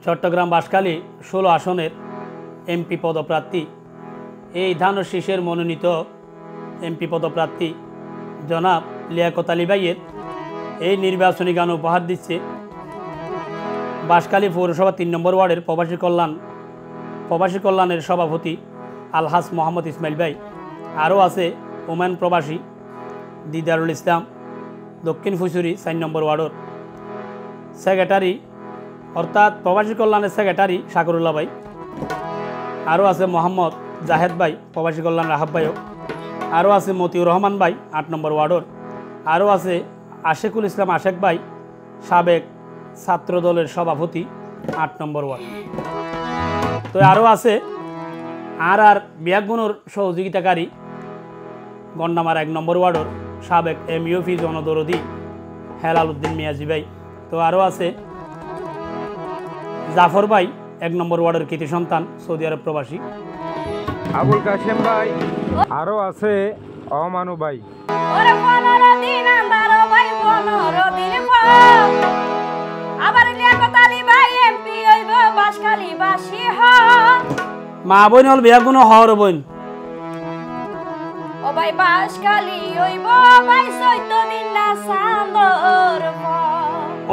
চট্টগ্রাম বাঁশখালী 16 আসনের এমপি পদপ্রার্থী এই ধানের শীষের মনোনীত এমপি পদপ্রার্থী জনাব লিয়াকত আলী ভাইয়ের এই নির্বাচনী গান উপহার দিচ্ছে বাঁশখালী পৌরসভা 3 নম্বর ওয়ার্ডের প্রবাসী কল্যাণের সভাপতি আলহাজ মোহাম্মদ ইসমাইল ভাই। আরও আছে ওমান প্রবাসী দিদারুল ইসলাম দক্ষিণ ফুসুরি 4 নম্বর ওয়ার্ডের সেক্রেটারি অর্থাৎ প্রবাসী কল্যাণের সেক্রেটারি শাকরুল্লাহ ভাই। আরও আছে মোহাম্মদ জাহেদ ভাই প্রবাসী কল্যাণের আহ্বায়ক। আরও আছে মতিউর রহমান ভাই 8 নম্বর ওয়ার্ডের। আরও আছে আশেকুল ইসলাম আশেক ভাই সাবেক ছাত্র দলের সভাপতি 8 নম্বর ওয়ার্ড। তো আরও আছে আর বিয়াগুনোর সহযোগিতাকারী গন্ডামার 1 নম্বর ওয়ার্ডের সাবেক এমইউপি জনদরদি হেলাল উদ্দিন মিয়াজি ভাই। তো আরও আছে জাফর ভাই 1 নম্বর ওয়ার্ডের কৃতি সন্তান সৌদি আরব প্রবাসী আবুল কাশেম ভাই। আরও আছে অমানু ভাই। মা বোন হল বিয়া কোনো হওয়ার বোন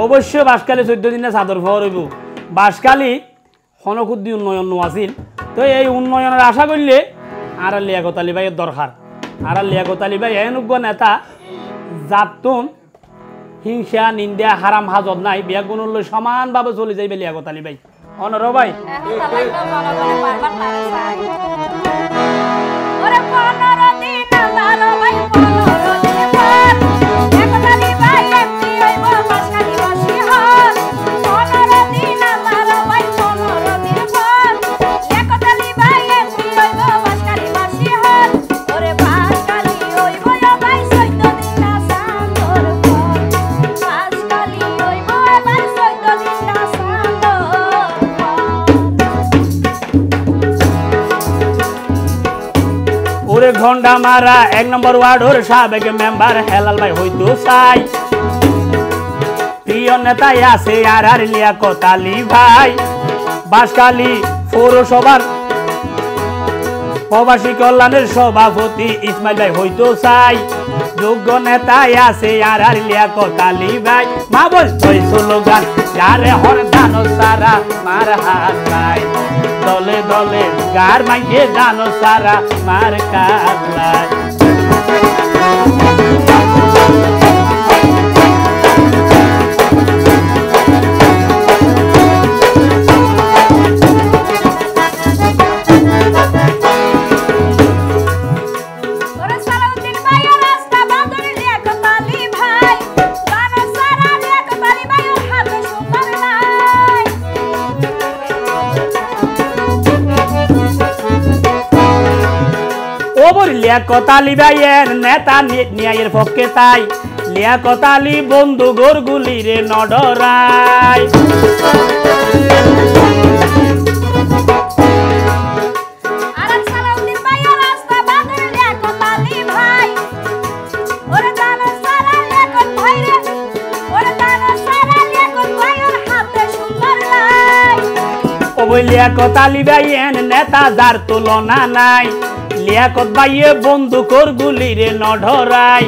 অবশ্যই বাঁশখালী 14 দিন না চাদর ফর হইব। বাঁশখালী খনকুদ্দি উন্নয়ন আছিল, তো এই উন্নয়নের আশা করলে আর লিয়াকত আলী ভাইয়ের দরকার। আর লিয়াকত আলী ভাই এনুজ্ঞ নেতা জাতুন হিংসা নিন্দা হারাম হাজত নাই, বিয়া গুণলৈ সমানভাবে চলে যাইবে লিয়াকত আলী ভাই। অনর ভাই ঘন্টা মারা 1 নম্বর ওয়ার্ডের সাবেক মেম্বার হেলাল ভাই হইতো চাই। প্রিয় নেতাই আছে আর লিয়াকত আলী ভাই। বাঁশখালী পৌরসভার প্রবাসী কল্যাণের সভাপতি ইসমাইল ভাই হইতো চাই। যোগ্য নেতাই আছে আর লিয়াকত আলী ভাই। মা বল ওই স্লোগান যারে হর দানো সারা মার হাত নাই, দলে দলে গার মাইয়ে দানো সারা মার কাটলাই। লিয়াকত আলী ভাইয়ের নেতা ন্যায়ের পক্ষে তাই লিয়াকত আলী বন্ধু গোরগুলি রে নডরাই। লিয়াকত আলী ভাইয়ের নেতা যার তুলনা নাই, লিয়াকত ভাইয়ে বন্দুকর গুলি রে নডরাই।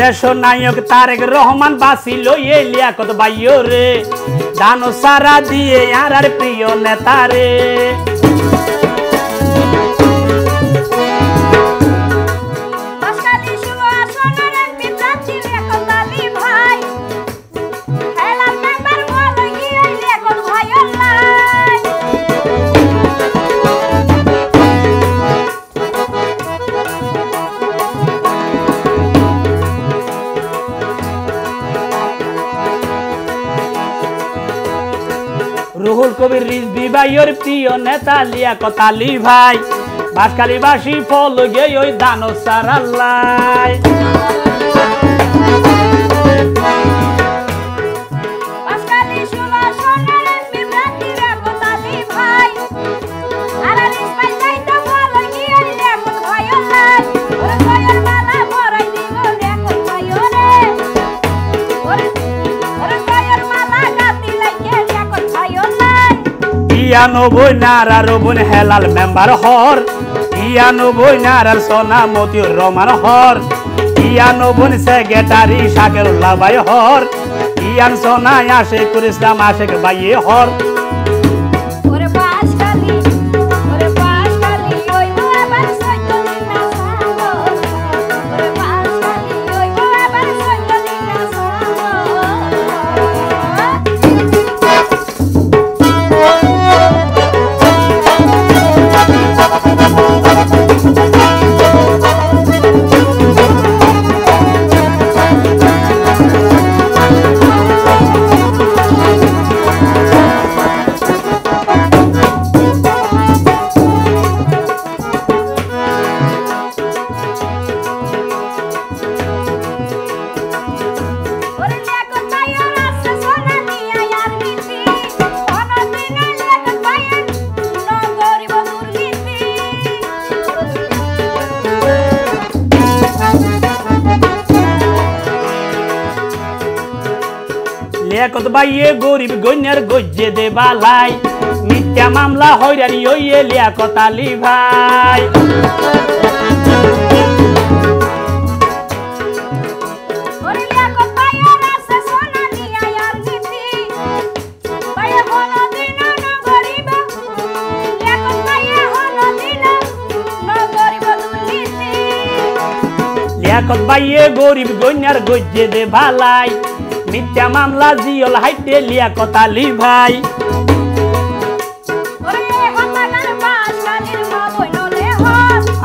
দেশ নায়ক তারেক রহমান বাঁচিল এ লিয়াকত ভাইও রে, দানো সারা দিয়ে আর প্রিয় নেতা রে। রুহুল কবির রিজভি ভাইয়ের প্রিয় নেতা লিয়াকত আলী ভাই বাঁশখালীবাসী ফল গে ওই দানো সারাল্লাই ইয়ানবই নারার বোন হেলাল মেম্বার হর ইয়ানবই নারার সোনা মতিউর রহমান হর ইয়ানবন সেক্রেটারি শাকেরুল্লাহ ভাই হর ইয়ান সোনা আশেকুল ইসলাম আশেক ভাই হর লিয়াকত ভাইয়ে গরিব গণ্যের গজ্জে দে বালাই মিথ্যা মামলা হইরানি হইয়ে লিয়াকত আলী ভাই লিয়াকত ভাইয়ে গরিব গণ্যের গজ্জে দে বালাই মিথ্যা মামলা জিয়ল হাইতে লিয়াকত আলী ভাই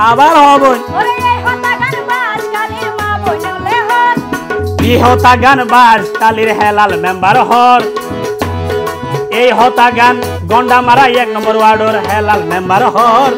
আবার হব হতাগান বাঁশখালীর হেলাল মেম্বার হর এই হতাগান গন্ডামারা 1 নম্বর ওয়ার্ডের হেলাল মেম্বার হর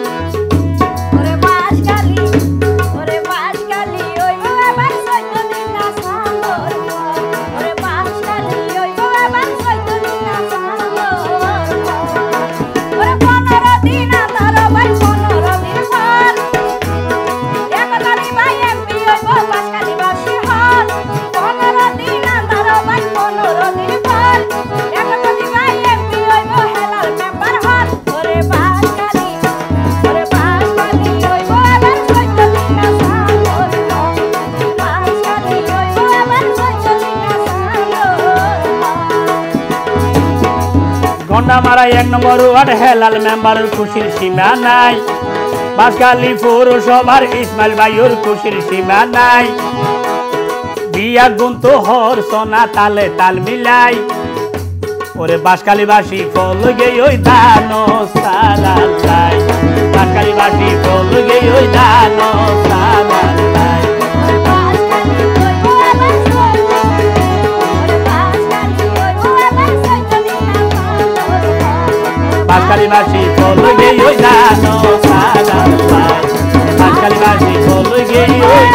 গন্ডামারা 1 নম্বর ওয়ার্ড হেলাল মেম্বারের খুশির সীমা নাই বাঁশখালী পৌরসভার ইসমাইল ভাইয়ের খুশির সীমা নাই বিয়া গুনতো হর সোনা তালে তাল মিলাই ওরে বাঁশখালীবাসী ফল গে ওই দানো সারাল্লাই বাঁশখালীবাসী ফল গে ওই দানো সারাল্লাই বাঁশখালীবাসী ফল গে ওই দানো সারাল্লাই বাঁশখালীবাসী ফল গে ওই